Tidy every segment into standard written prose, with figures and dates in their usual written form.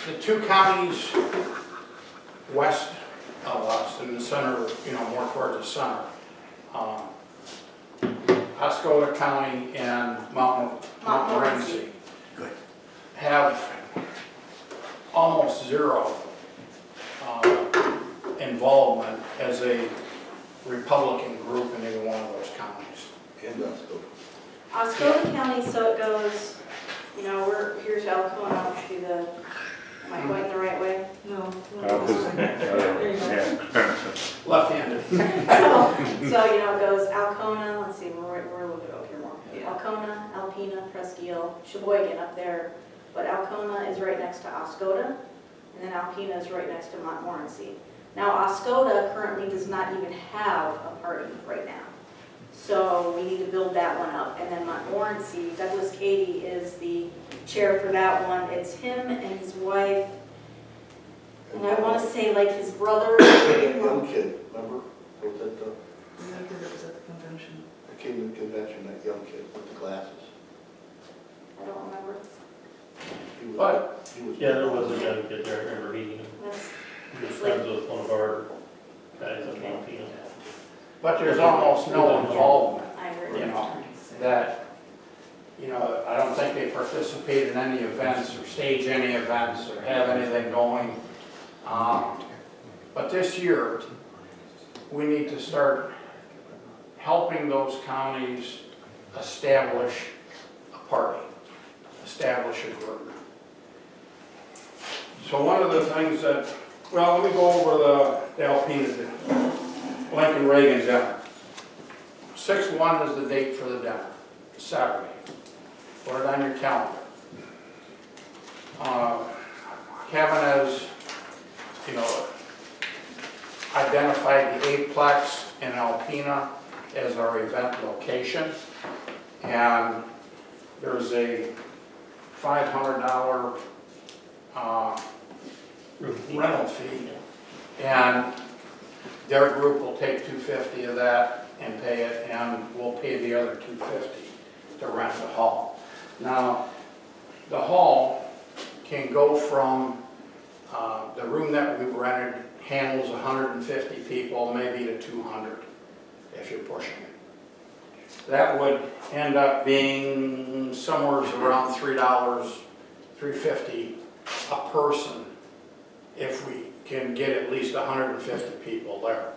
the two counties west of us, in the center, you know, more towards the center, Alcona County and Montmorency Good. have almost zero involvement as a Republican group in either one of those counties. And Osco. Osceola County, so it goes, you know, here's Alcona, do the, am I going the right way? No. There you go. Left-handed. So, you know, it goes Alcona, let's see, we're a little bit over here more. Yeah. Alcona, Alpena, Presqu'île, Sheboygan up there, but Alcona is right next to Oscoda, and then Alpena is right next to Montmorency. Now, Oscoda currently does not even have a party right now. So we need to build that one up. And then Montmorency, Douglas Cady is the chair for that one. It's him and his wife, and I want to say like his brother. That young kid, remember? Was that the, The other kid that was at the convention. that came to the convention, that young kid with the glasses? I don't remember. He was- But- he was- Yeah, there was a young kid there, I remember meeting him. That's, He was It's like- friends with one of our guys up in Okay. Alpena. But there's almost no involvement, I heard you it. know, that, you know, I don't think they participate in any events or stage any events or have anything going. But this year, we need to start helping those counties establish a party, establish a group. So one of the things that, well, let me go over the Alpena, Lincoln Reagan dinner. 6/1 is the date for the dinner, Saturday. Put it on your calendar. Kevin has, you know, identified the Aplex in Alpena as our event location. And there's a $500 rental fee. And their group will take $250 of that and pay it, and we'll pay the other $250 to rent the hall. Now, the hall can go from, the room that we've rented handles 150 people, maybe to 200, if you're pushing it. That would end up being somewhere around $3, $3.50 a person if we can get at least 150 people there.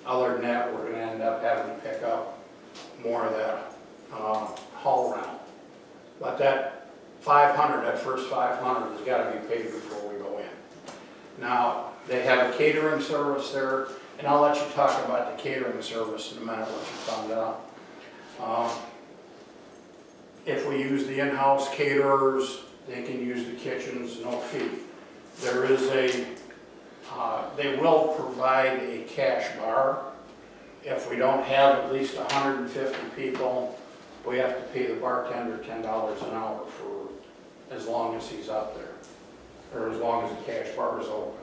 Other than that, we're gonna end up having to pick up more of that hall rental. But that 500, that first 500 has gotta be paid before we go in. Now, they have a catering service there, and I'll let you talk about the catering service in a minute, what you found out. If we use the in-house caterers, they can use the kitchens, no fee. There is a they will provide a cash bar. If we don't have at least 150 people, we have to pay the bartender $10 an hour for as long as he's up there, or as long as the cash bar is open.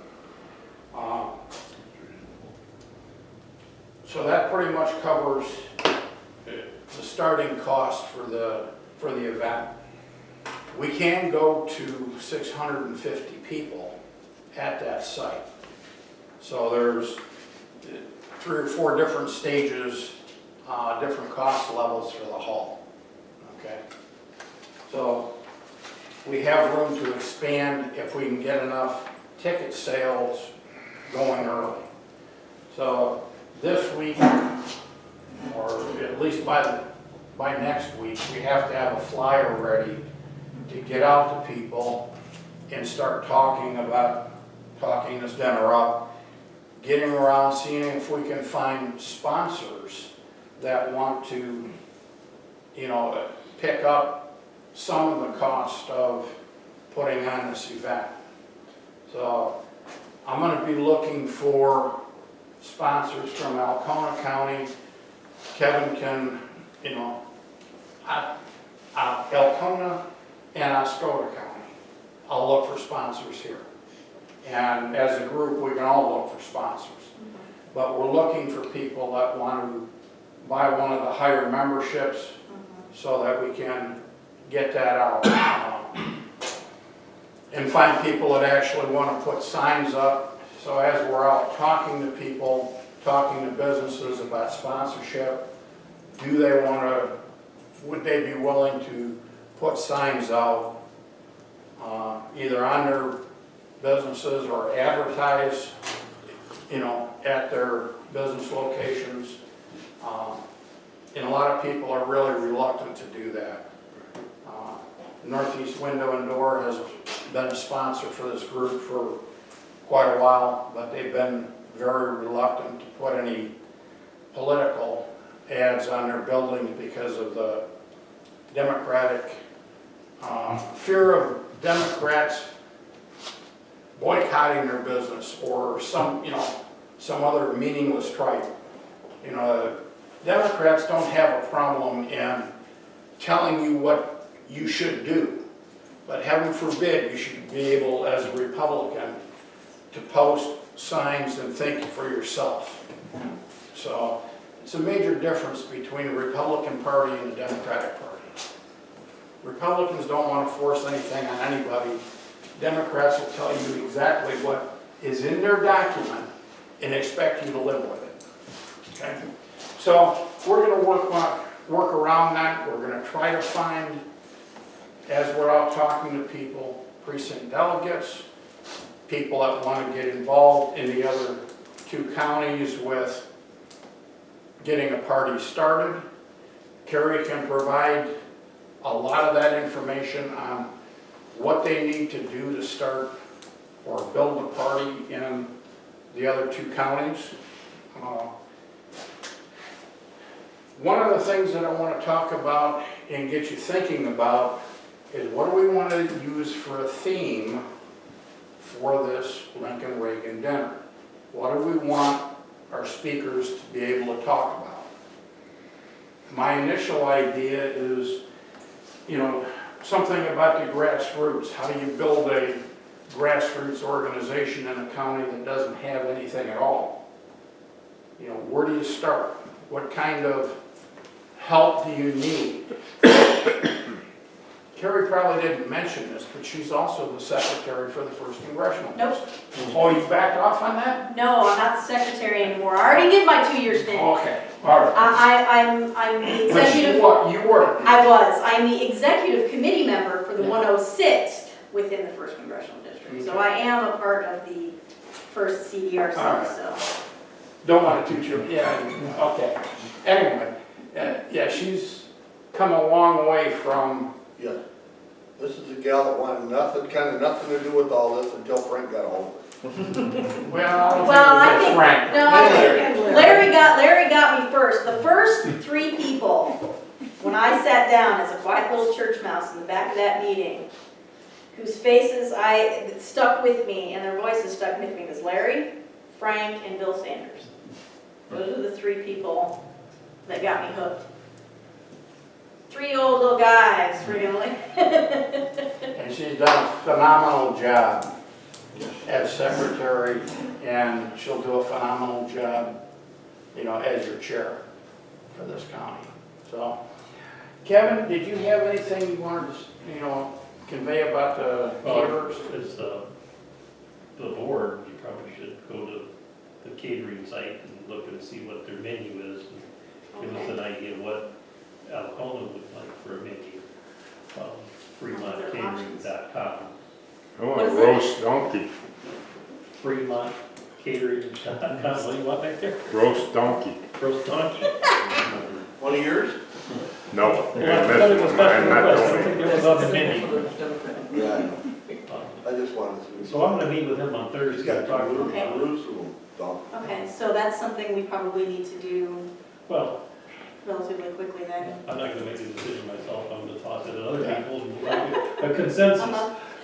So that pretty much covers the starting cost for the event. We can go to 650 people at that site. So there's 3 or 4 different stages, different cost levels for the hall, okay? So we have room to expand if we can get enough ticket sales going early. So this week, or at least by next week, we have to have a flyer ready to get out to people and start talking this dinner up, getting around, seeing if we can find sponsors that want to, you know, pick up some of the cost of putting on this event. So I'm going to be looking for sponsors from Alcona County. Kevin can, you know, Alcona and Oscoda County. I'll look for sponsors here. And as a group, we can all look for sponsors. But we're looking for people that want to buy one of the higher memberships so that we can get that out. and find people that actually want to put signs up. So as we're out talking to people, talking to businesses about sponsorship, do they want to, would they be willing to put signs out, either on their businesses or advertise, you know, at their business locations? And a lot of people are really reluctant to do that. Northeast Window and Door has been a sponsor for this group for quite a while, but they've been very reluctant to put any political ads on their buildings because of the Democratic, fear of Democrats boycotting their business or some other meaningless tripe. You know, Democrats don't have a problem in telling you what you should do, but heaven forbid you should be able, as a Republican, to post signs and think for yourself. So it's a major difference between the Republican Party and the Democratic Party. Republicans don't want to force anything on anybody. Democrats will tell you exactly what is in their document and expect you to live with it. Okay? So we're going to work around that. We're going to try to find, as we're out talking to people, precinct delegates, people that want to get involved in the other two counties with getting a party started. Carrie can provide a lot of that information on what they need to do to start or build a party in the other two counties. One of the things that I want to talk about and get you thinking about is what do we want to use for a theme for this Lincoln Reagan dinner? What do we want our speakers to be able to talk about? My initial idea is, you know, something about the grassroots. How do you build a grassroots organization in a county that doesn't have anything at all? You know, where do you start? What kind of help do you need? Carrie probably didn't mention this, but she's also the secretary for the 1st Congressional Nope. District. Oh, you backed off on that? No, I'm not the secretary anymore. I already did my 2-year stint. Okay, all right. I'm the But executive. you were. I was. I'm the executive committee member for the 106th within the 1st Congressional District. So I am a part of the 1st CDRC, All right. so. Don't want to toot your, yeah, okay. Anyway, yeah, she's come a long way from, Yeah. This is a gal that wanted nothing to do with all this until Frank got hold of it. well, I think, Frank. no, I think Larry got me first. The first 3 people, when I sat down as a quiet little church mouse in the back of that meeting, whose faces stuck with me and their voices stuck with me, was Larry, Frank, and Bill Sanders. Those are the 3 people that got me hooked. 3 old little guys, really. And she's done a phenomenal job as secretary, and she'll do a phenomenal job, you know, as your chair for this county. So, Kevin, did you have anything you wanted to, you know, convey about the caterers? As the board, you probably should go to the catering site and look and see what their menu is, and give us an idea of what Alcona would like for a menu. FremontCatering.com. I want What a is it? roast donkey, FremontCatering.com. What do you want back there? roast donkey. Roast donkey? One of yours? No, Well, I thought it was I'm special not request. I donating. think it was on the menu. Yeah, I know. I just wanted to see. So I'm gonna meet with him on He's Thursday. got and talk to him Okay. about it. Jerusalem dog. Okay, so that's something we probably need to do Well, relatively quickly then. I'm not gonna make a decision myself, I'm gonna toss it to other people, and a consensus.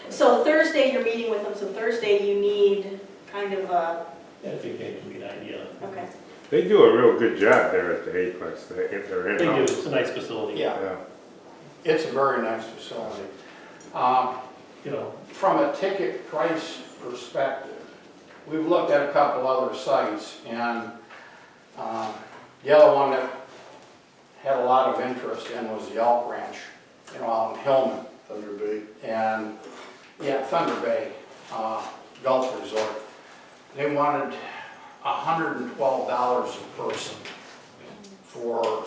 So Thursday, you're meeting with them, so Thursday you need kind of a, I think that can be an idea. okay. They do a real good job there at the Aplex, they're They in. do, it's a nice facility. Yeah, Yeah. it's a very nice facility. You know, From a ticket price perspective, we've looked at a couple other sites, and the other one that had a lot of interest in was the Elk Ranch, you know, out in Hillman. Thunder Bay. And, Yeah, Thunder Bay, Golf Resort. They wanted $112 a person for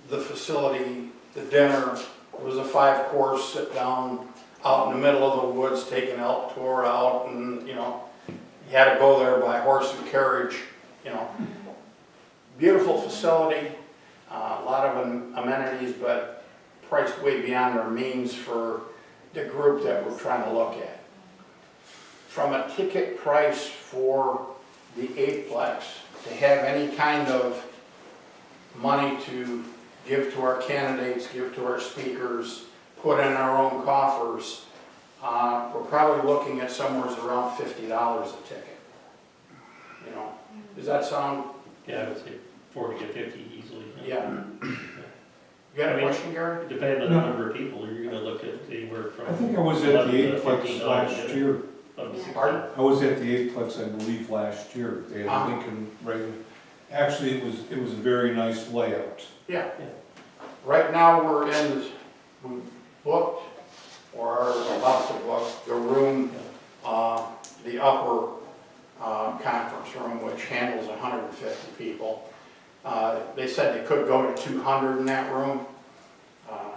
the facility, the dinner. It was a 5-course sit down out in the middle of the woods, take an elk tour out, and, you know, you had to go there by horse and carriage, you know. Beautiful facility, a lot of amenities, but priced way beyond our means for the group that we're trying to look at. From a ticket price for the eightplex, to have any kind of money to give to our candidates, give to our speakers, put in our own coffers, we're probably looking at somewhere around $50 a ticket. You know, does that sound? Yeah, I would say 40 to 50 easily. Yeah. You got a question, Gary? Depending on the number of people, you're gonna look at anywhere from. I think I was at 11 the to eightplex 15 last year. up to 60. Pardon? I was at the eightplex, I believe, last year. They had Ah. Lincoln, right, actually, it was a very nice layout. Yeah. Right now, we booked, or are about to book, the room, the upper conference room, which handles 150 people. They said they could go to 200 in that room.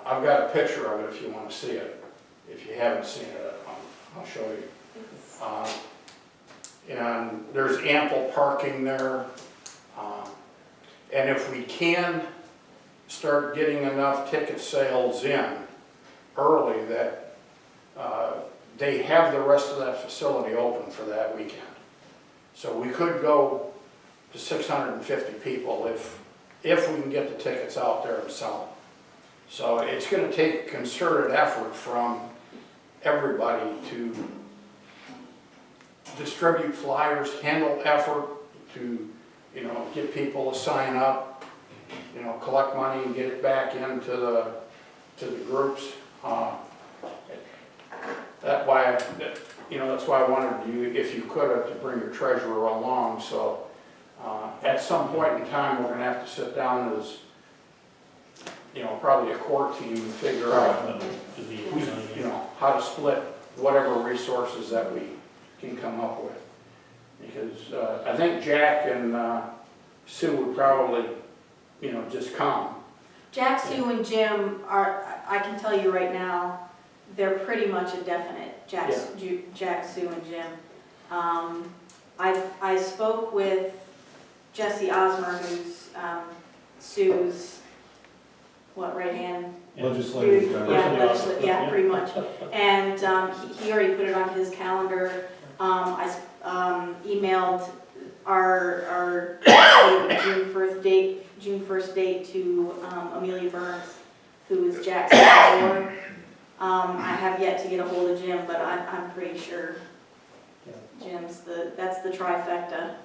I've got a picture of it if you want to see it. If you haven't seen it, I'll show you. And there's ample parking there. And if we can start getting enough ticket sales in early that they have the rest of that facility open for that weekend. So we could go to 650 people if we can get the tickets out there and sell them. So it's going to take concerted effort from everybody to distribute flyers, handle effort to, you know, get people to sign up, you know, collect money and get it back into the groups. That's why I wanted you, if you could, to bring your treasurer along. So at some point in time, we're going to have to sit down as, you know, probably a core team and figure out, you know, how to split whatever resources that we can come up with. Because I think Jack and Sue would probably, you know, just come. Jack, Sue, and Jim are, I can tell you right now, they're pretty much a definite, Jack, Sue, and Jim. I spoke with Jesse Osmer, who's Sue's, right hand? Legislative Dude, guy. yeah, pretty much. And he already put it on his calendar. I emailed our June 1st date to Amelia Burns, who is Jack's board. I have yet to get a hold of Jim, but I'm pretty sure Jim's that's the trifecta.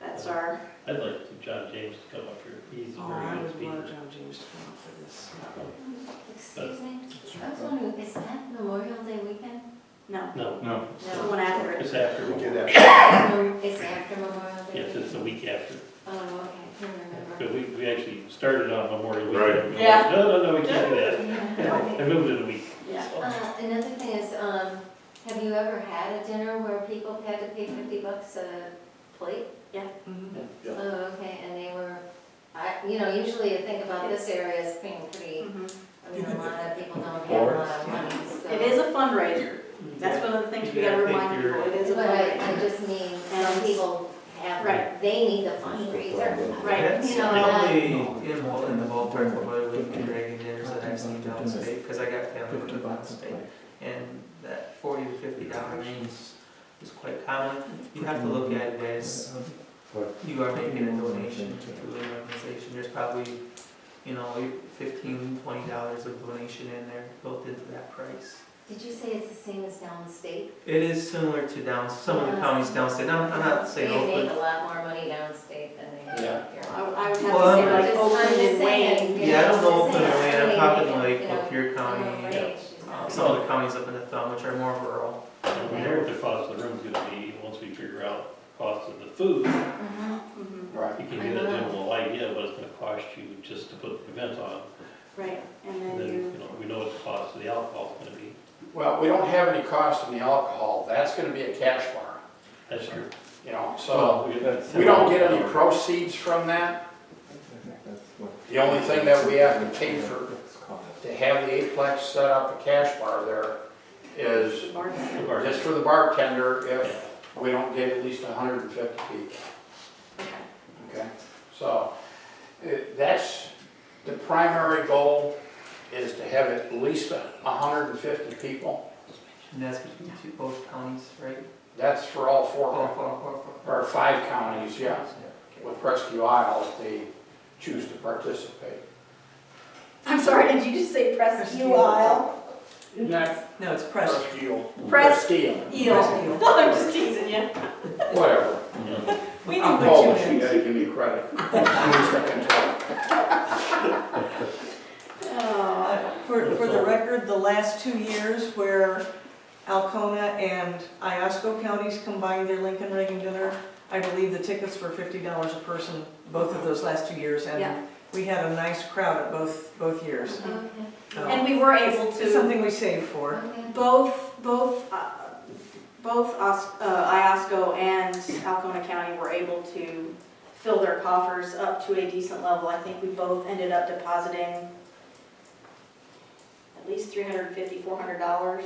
That's our. I'd like John James to come up here. He's a Oh, very I good would speaker. love John James to come up for this. Excuse me, I was wondering, is that Memorial Day weekend? No, No, No, it's the one after it. it's after. We get Memorial. that. It's after Memorial Day? Yes, it's the week after. Oh, okay, I can't remember. But we actually started on Memorial Day. Right. Yeah. No, we can't do that. I moved it a week. Yeah. Another thing is, have you ever had a dinner where people had to pay $50 a plate? Mhm. Yeah. Oh, okay, and they were, usually you think about this area as being pretty, Mhm. I mean, a lot of people don't have a lot of money, so. It is a fundraiser. That's one of the things we gotta remind people. It is a But fundraiser. I just mean, some people have, Right. they need the fundraiser. Right. That's You know, probably in the ballpark of what Lincoln Dragon dinners that I've seen downstate, because I got family from downstate. And that $40 to $50 range is quite common. You have to look at it as you are making a donation to an organization. There's probably, $15, $20 of donation in there built into that price. Did you say it's the same as downstate? It is similar to some of the counties downstate. I'm not saying They make Oakland. a lot more money downstate than they do Yeah. up here. I would have Well, to say like I'm Oakland just and Wayne. saying, Yeah, I don't know I'm just Oakland and saying, Wayne. I'm talking like you know, Lapeer County, minimum wage is not- some of the counties up in the thumb, which are more rural. We know what the cost of the room's gonna be, once we figure out the cost of the food, Mhm. Mhm. Right. you can get a general idea of what it's gonna cost you just to put the event on. Right, and And then then, you, we know what the cost of the alcohol's gonna be. Well, we don't have any cost in the alcohol, that's gonna be a cash bar, That's true. you know, so Well, we get- we don't get any proceeds from that. The only thing that we have to pay for, to have the eightplex set up a cash bar there is The bar. The bar- just for the bartender if we don't get at least 150 people. Okay. Okay, so that's the primary goal, is to have at least 150 people. And that's between both counties, right? That's for all four, Four. or 5 counties, yeah, with Presque Isle if they choose to participate. I'm sorry, did you just say Presque Isle? Isn't that No, it's press. Presque? Eel. No, I'm just teasing you. Whatever. We knew I'm what you Polish, you meant. gotta give me credit. At least I can talk. For the record, the last 2 years where Alcona and Iosco counties combined their Lincoln Reagan dinner, I believe the tickets were $50 a person, both of those last 2 years. Yeah. And we had a nice crowd at both years. Okay. So, And we were able it's to, something we saved for. Okay. both Iosco and Alcona County were able to fill their coffers up to a decent level. I think we both ended up depositing at least $350, $400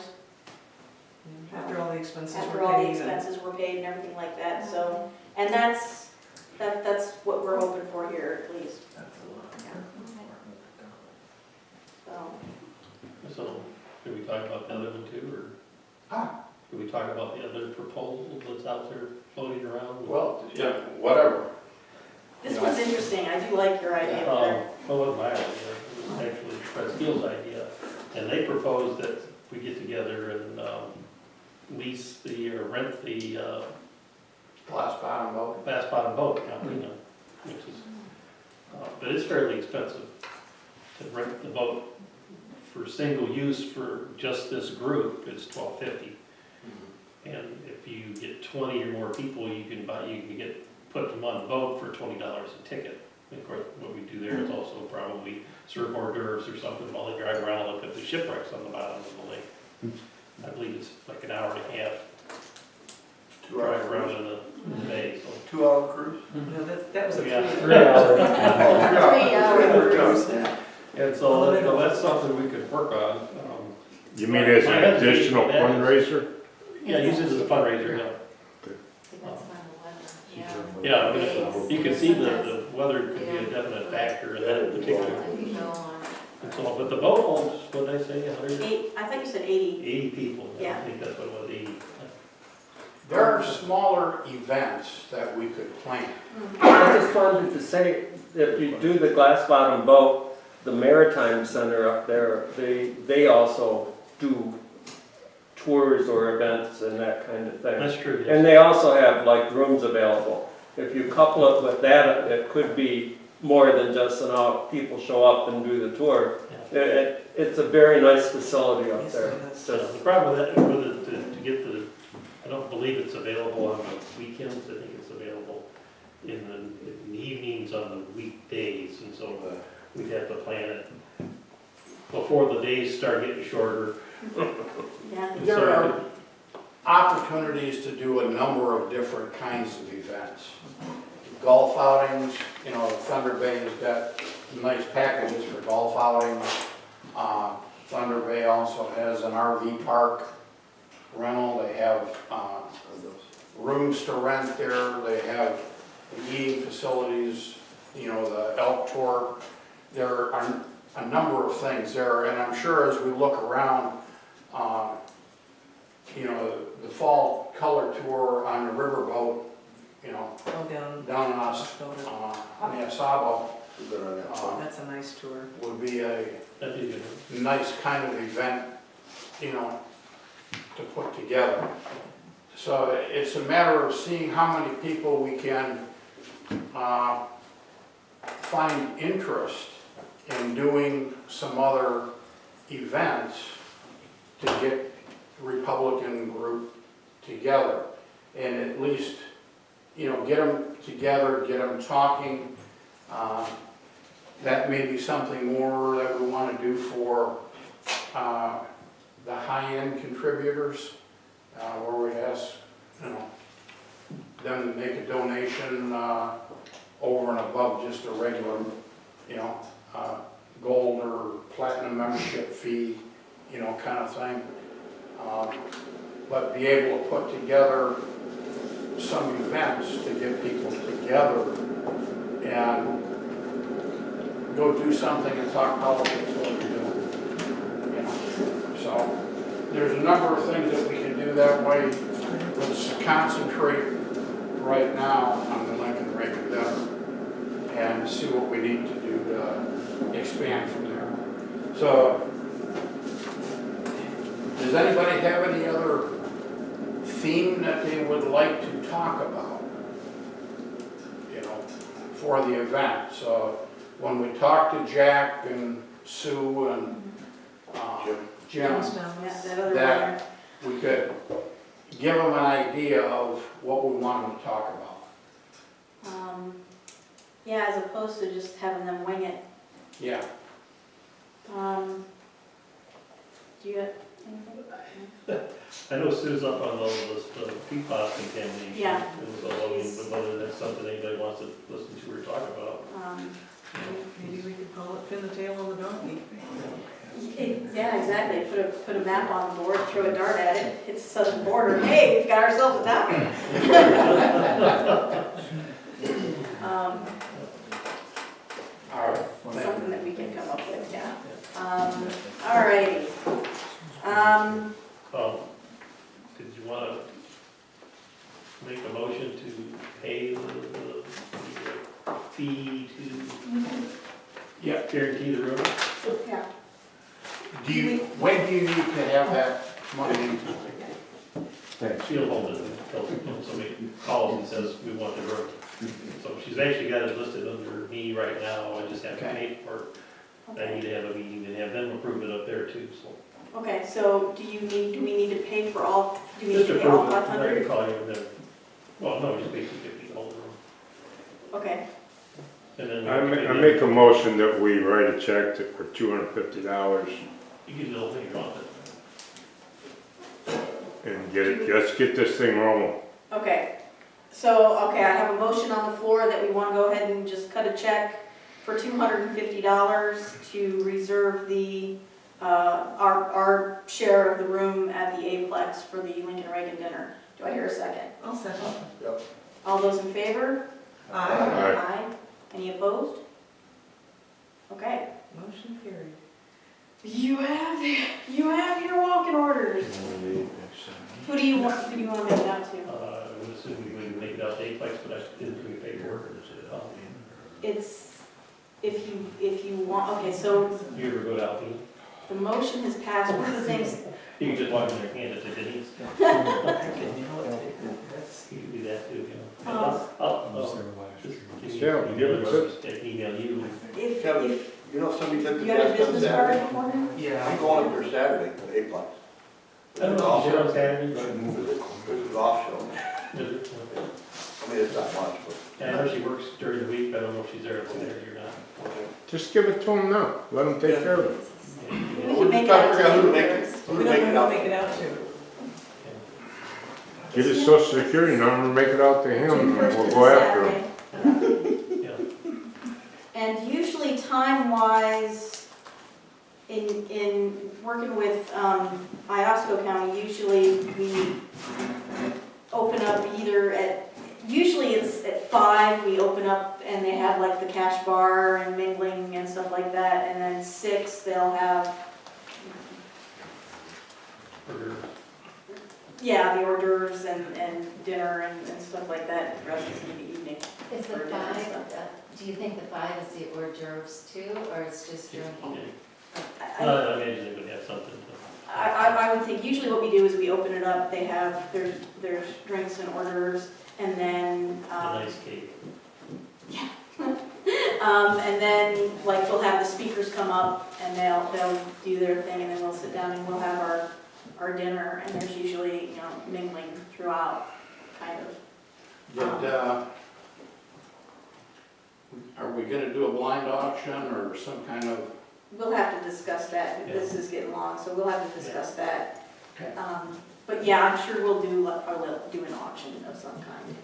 After all the expenses were after all the paid. and- expenses were paid and everything like that, so, and that's what we're hoping for here at least, so. So, should we talk about the other one too, or? Huh? Should we talk about the other proposal that's out there floating around? Well, yeah, whatever. This one's interesting, I do like your idea there. Well, it wasn't my idea, it was actually Presquille's idea, and they proposed that we get together and lease or rent the Glass bottom boat. Bass Bottom Boat, Alcona, which is, but it's fairly expensive to rent the boat for single use for just this group. It's $12.50, and if you get 20 or more people, you can put them on the boat for $20 a ticket. And of course, what we do there is also probably serve hors d'oeuvres or something while they drive around and look at the shipwrecks on the bottom of the lake. I believe it's like an hour and a half 2 hour drive around cruise. in the bay, so. 2 hour cruise? No, that was a Yeah. 3 And so that's something we could work on. You mean as My an hesitation additional with that is- fundraiser? Yeah, use it as a fundraiser, yeah. Depends on the weather, yeah. Yeah, I mean, you can see the weather could be a definite factor in that particular. If you go on. And so, but the boat holds, what did I say, 180 I thought you said 80. people? Yeah. I think that's what it was, 80. There are smaller events that we could plan. I just wanted to say, if you do the glass bottom boat, the Maritime Center up there, they also do tours or events and that kind of thing. That's true, yes. And they also have like rooms available. If you couple it with that, it could be more than just people show up and do the tour. It's a very nice facility up Yes, there. it is. It's So just- the problem with that, with it, to get I don't believe it's available on the weekends, I think it's available in the evenings on the weekdays, and so we'd have to plan it before the days start getting shorter. Yeah. There are opportunities to do a number of different kinds of events. Golf outings, Thunder Bay has got nice packages for golf outings. Thunder Bay also has an RV park rental. They have rooms to rent there. They have eating facilities, the elk tour. There are a number of things there, and I'm sure as we look around, the fall color tour on the riverboat, All down. down on the Asabo, That's a nice tour. would be a That'd be good. nice kind of event, to put together. So it's a matter of seeing how many people we can find interest in doing some other events to get the Republican group together. And at least, get them together, get them talking. That may be something more that we want to do for the high-end contributors, where we ask, you know, them to make a donation, over and above just a regular, you know, gold or platinum membership fee, you know, kind of thing. But be able to put together some events to get people together and go do something and talk politics while we're doing it, you know. So there's a number of things that we can do that way. Let's concentrate right now on the Lincoln Reagan Dinner and see what we need to do to expand from there. So, does anybody have any other theme that they would like to talk about, you know, for the event? So, when we talk to Jack and Sue and Jim, Yeah, that other that we could give them an idea of what we want them to talk about. Yeah, as opposed to just having them wing it. Yeah. Do you have anything? I know Sue's up on all of this, PFAS contamination. Yeah. And so, I mean, but whether that's something anybody wants to listen to or talk about. Maybe we could call it pin the tail on the donkey. Yeah, exactly. Put a map on the board, throw a dart at it, hit the southern border. Hey, we've got ourselves a topic. All right. Something that we can come up with, yeah. All righty. Did you want to make a motion to pay the fee to Yeah. guarantee the room? Yeah. When do you need to have that money? She'll hold it until somebody calls and says, we want the room. So she's actually got it listed under me right now, I just have to pay for it. I need to have a meeting and have them approve it up there too, so. Okay, so do we need to pay for all, do we need Just to pay all approve it, I 500? can call you and then, well, no, just pay $250 the room. Okay, And then. I make a motion that we write a check for $250 You can do the whole thing you want, and let's get this thing rolling. okay. So, okay, I have a motion on the floor that we want to go ahead and just cut a check for $250 to reserve the, our share of the room at the Aplex for the Lincoln Reagan dinner. Do I hear a second? I'll second. Yep. All those in favor? Aye. Aye. Any opposed? Okay. Motion carried. You have your walking orders. Who do you want to make it out to? I would assume we would make it out to Apex, but I didn't bring paperwork. It's, if you want, okay, so You ever go to Alcona? the motion has passed. One of the things, You can just walk in there and hand it to Denise. That's- You can do that too, you know. I'll just Yeah, give it to- just email you. if, Kevin, if you know somebody took the you got a test on business card Saturday? for him? Yeah. I'm going up there Saturday for the Aplex. I don't know, if you're on Saturday. There's a golf show. I mean, it's not much, but. I know she works during the week, but I don't know if she's there or not. Just give it to them now. Let them take care of it. We We're can make just trying that to figure out who to to make you it, first. who We to don't make it know out who to make to. it out to. Get his social security number and make it out to him, June and 1st we'll is go a after him. Saturday. Yeah. And usually time-wise, in working with Iosco County, usually we open up either usually it's at 5, we open up and they have like the cash bar and mingling and stuff like that, and then 6, they'll have, yeah, the hors d'oeuvres and dinner and stuff like that, the rest is in the evening. Is the For dinner and 5, stuff. do you think the 5 is the hors d'oeuvres too, or it's just drinking? I- I imagine they would have something. I would think usually what we do is we open it up, there's drinks and hors d'oeuvres, and then, A nice cake. and then, like, we'll have the speakers come up, and they'll do their thing, and then we'll sit down and we'll have our dinner, and there's usually, you know, mingling throughout, kind of. Did, are we gonna do a blind auction or some kind of we'll have to discuss that. This is getting long, so we'll have to discuss that. Okay. But yeah, I'm sure we'll do, probably do an auction of some kind.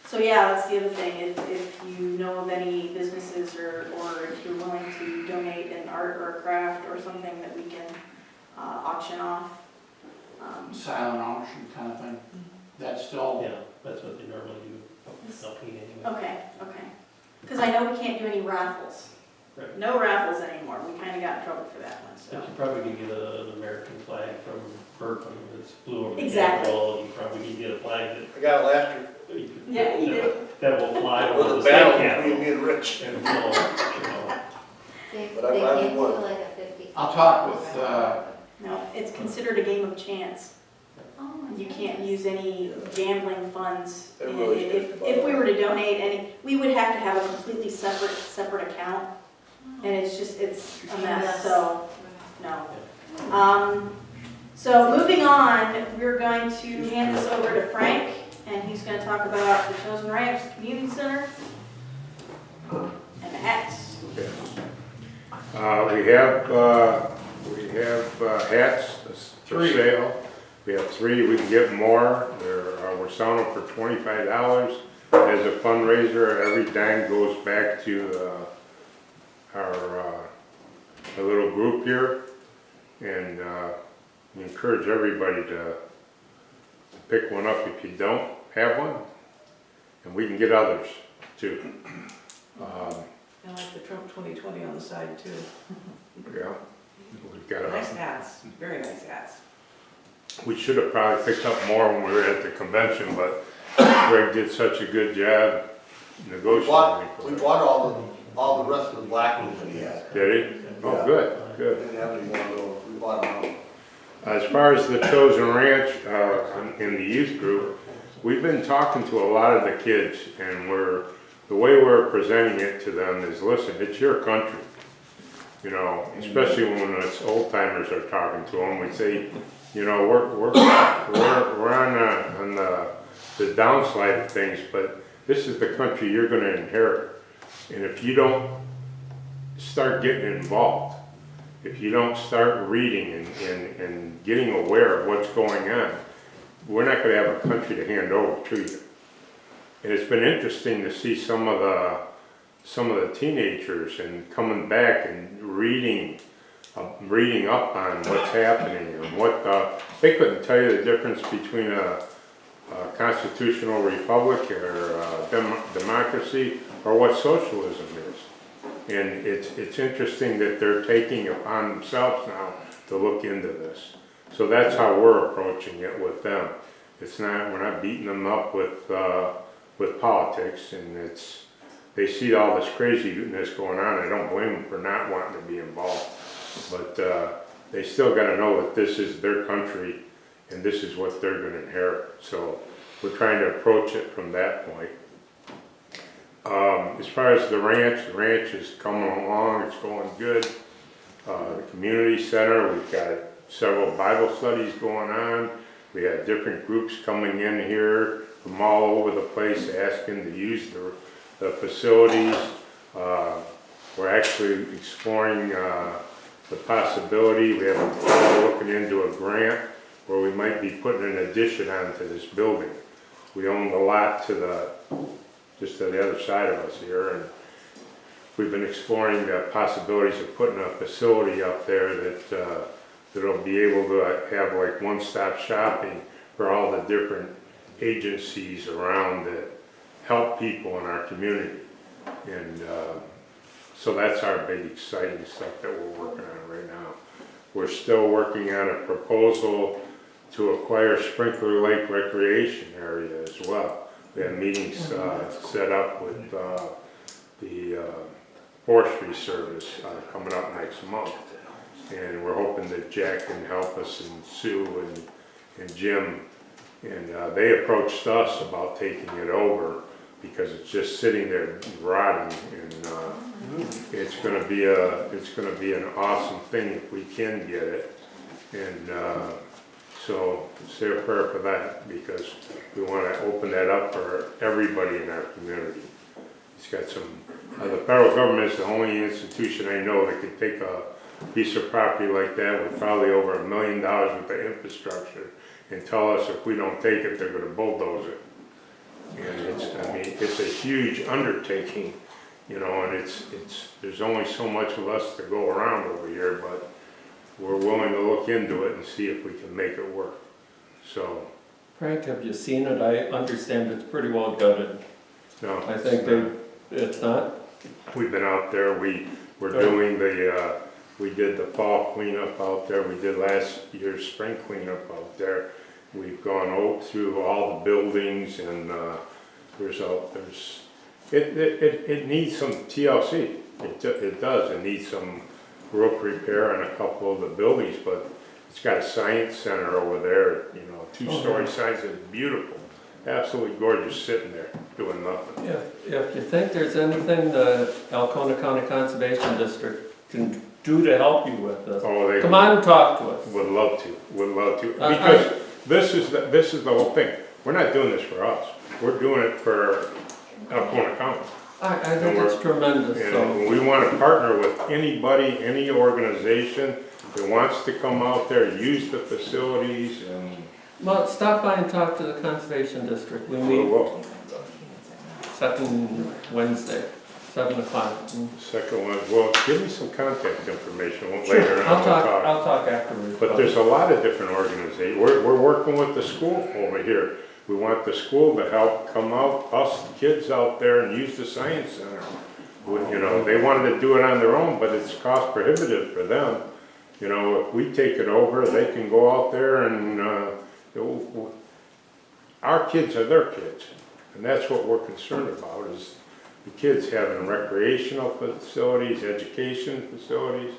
So yeah, that's the other thing, if you know of any businesses or if you're willing to donate an art or a craft or something that we can auction off. Silent auction kind of thing. That's still, Yeah, that's what they normally do, Alpena anyway. Okay. Because I know we can't do any raffles. Right. No raffles anymore. We kind of got in trouble for that one, so. But you probably could get an American flag from Berkeley that's flew over the Exactly. Capitol. You probably could get a flag I got it last year Yeah, you did. that will fly with over a the state battle between capitol. me and Rich. And so, you know, They But I can't do won. like a 50. I'll talk with, No, it's considered a game of chance. Oh, You can't use any gambling funds. It really is. If we were to donate any, we would have to have a completely separate account. And it's just, it's a mess, so, no. So moving on, we're going to hand this over to Frank, and he's gonna talk about the Chosen Ranch Community Center and the hats. We have hats for 3. sale. We have 3, we can get more. We're selling them for $25 as a fundraiser. Every dime goes back to our little group here. And we encourage everybody to pick one up if you don't have one. And we can get others too. I like the Trump 2020 on the side too. Yeah, we've got Nice hats, very nice hats. We should have probably picked up more when we were at the convention, but Greg did such a good job negotiating. We bought all the rest of the black ones that he had. Did he? Oh, Yeah. good, We good. didn't have any more of those, we bought them all. As far as the Chosen Ranch in the youth group, we've been talking to a lot of the kids, and the way we're presenting it to them is, listen, it's your country. You know, especially when it's old timers are talking to them, we say, you know, we're on the downslide of things, but this is the country you're going to inherit. And if you don't start getting involved, if you don't start reading and getting aware of what's going on, we're not going to have a country to hand over to you. And it's been interesting to see some of the teenagers and coming back and reading up on what's happening and what they couldn't tell you the difference between a constitutional republic or democracy or what socialism is. And it's interesting that they're taking upon themselves now to look into this. So that's how we're approaching it with them. We're not beating them up with politics, and they see all this craziness going on. I don't blame them for not wanting to be involved, but they still got to know that this is their country and this is what they're going to inherit. So we're trying to approach it from that point. As far as the ranch is coming along, it's going good. The community center, we've got several Bible studies going on. We have different groups coming in here from all over the place asking to use the facilities. We're actually exploring the possibility, we're looking into a grant where we might be putting an addition onto this building. We own the lot just to the other side of us here, and we've been exploring the possibilities of putting a facility up there that'll be able to have like one-stop shopping for all the different agencies around that help people in our community. And so that's our big exciting stuff that we're working on right now. We're still working on a proposal to acquire Sprinkler Lake Recreation area as well. We have meetings set up with the Forestry Service coming up next month. And we're hoping that Jack can help us, and Sue and Jim. And they approached us about taking it over because it's just sitting there rotting, and it's going to be an awesome thing if we can get it. And so say a prayer for that, because we want to open that up for everybody in our community. It's got some. The federal government is the only institution I know that could take piece of property like that with probably over $1 million worth of infrastructure and tell us if we don't take it, they're gonna bulldoze it. And it's a huge undertaking, you know, and there's only so much of us to go around over here, but we're willing to look into it and see if we can make it work. So, Frank, have you seen it? I understand it's pretty well gutted. no. I think it's not? We've been out there, we're Good. doing we did the fall cleanup out there, we did last year's spring cleanup out there. We've gone through all the buildings and it needs some TLC. It does, it needs some roof repair on a couple of the buildings, but it's got a science center over there, you know, 2-story science, it's beautiful. Absolutely gorgeous sitting there, doing nothing. If you think there's anything the Alcona County Conservation District can do to help you with this, Oh, come on and talk to us. Would love to. Because this is the whole thing. We're not doing this for us. We're doing it for Alcona County. I think it's tremendous, so. And we want to partner with anybody, any organization that wants to come out there, use the facilities and. Well, stop by and talk to the Conservation District. We meet second Wednesday, 7 o'clock. Second one, well, give me some contact information Sure, later on. I'll talk afterwards. But there's a lot of different organizations. We're working with the school over here. We want the school to help come out, us kids out there and use the science center. You know, they wanted to do it on their own, but it's cost prohibitive for them. You know, if we take it over, they can go out there and, our kids are their kids. And that's what we're concerned about, is the kids having recreational facilities, education facilities.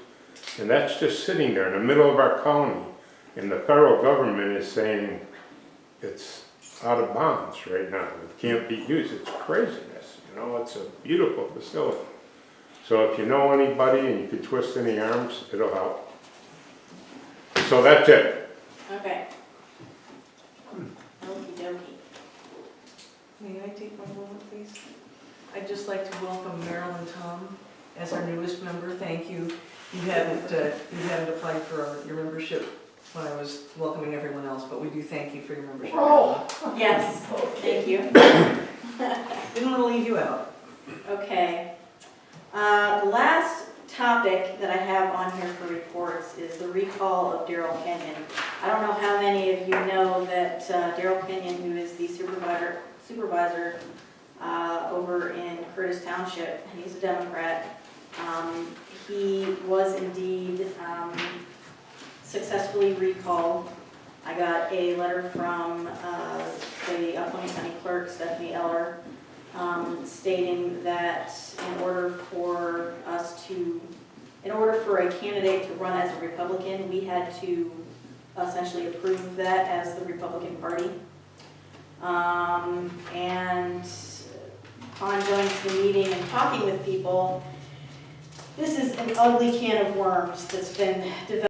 And that's just sitting there in the middle of our county. And the federal government is saying it's out of bounds right now. It can't be used. It's craziness. You know, it's a beautiful facility. So if you know anybody and you can twist any arms, it'll help. So that's it. Okay. Okey dokey. May I take one moment, please? I'd just like to welcome Marilyn Tom as our newest member. Thank you. You hadn't applied for your membership when I was welcoming everyone else, but we do thank you for your membership. Yes, thank you. Didn't want to leave you out. Okay. The last topic that I have on here for reports is the recall of Darrell Kenyon. I don't know how many of you know that Darrell Kenyon, who is the supervisor over in Curtis Township, he's a Democrat. He was indeed successfully recalled. I got a letter from the Alcona County Clerk, Stephanie Eller, stating that in order for a candidate to run as a Republican, we had to essentially approve that as the Republican Party. And upon going to the meeting and talking with people, this is an ugly can of worms that's been developed